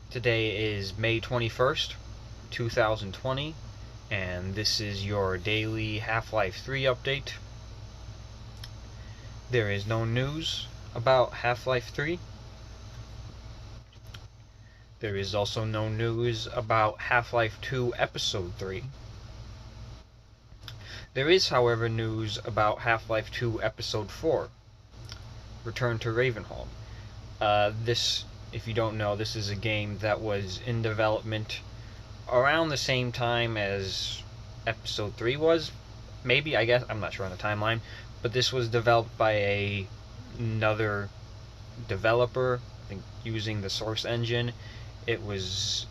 Today is May 21st, 2020, and this is your daily Half-Life 3 update. There is no news about Half-Life 3. There is also no news about Half-Life 2 Episode 3. There is, however, news about Half-Life 2 Episode 4, Return to Ravenholm. This, if you don't know, this is a game that was in development around the same time as Episode 3 was. Maybe, I guess, I'm not sure on the timeline, but this was developed by another developer, I think using the Source engine. It was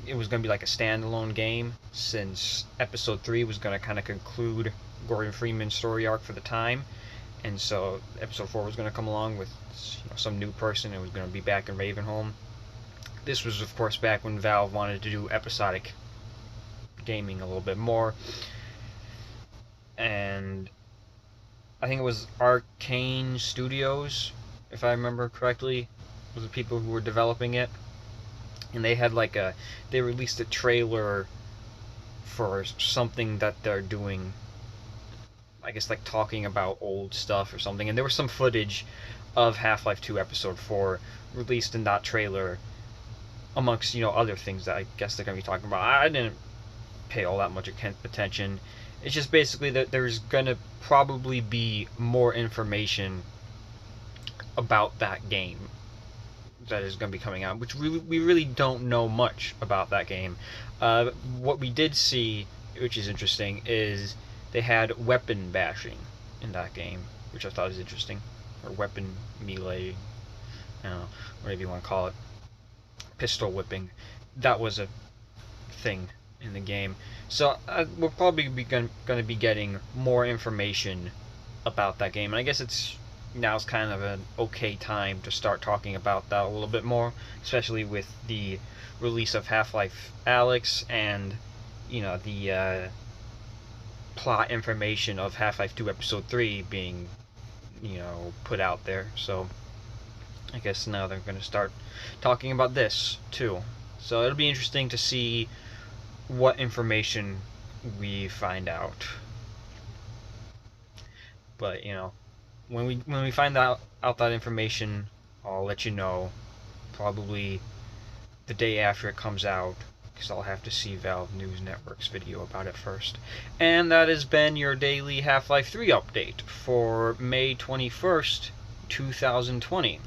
going to be like a standalone game, since Episode 3 was going to kind of conclude Gordon Freeman's story arc for the time, and so Episode 4 was going to come along with some new person and was going to be back in Ravenholm. This was, of course, back when Valve wanted to do episodic gaming a little bit more, and I think it was Arcane Studios, if I remember correctly, was the people who were developing it. And they had they released a trailer for something that they're doing, I guess like talking about old stuff or something, and there was some footage of Half-Life 2 Episode 4 released in that trailer, amongst, other things that I guess they're going to be talking about. I didn't pay all that much attention. It's just basically that there's going to probably be more information about that game that is going to be coming out, which we really don't know much about that game. What we did see, which is interesting, is they had weapon bashing in that game, which I thought was interesting, or weapon melee, I don't know, whatever you want to call it, pistol whipping. That was a thing in the game. So we're probably going to be getting more information about that game, and I guess now's kind of an okay time to start talking about that a little bit more, especially with the release of Half-Life Alyx and the plot information of Half-Life 2 Episode 3 being put out there. So I guess now they're going to start talking about this too. So it'll be interesting to see what information we find out. But when we find out that information, I'll let you know, probably the day after it comes out, because I'll have to see Valve News Network's video about it first. And that has been your daily Half-Life 3 update for May 21st, 2020.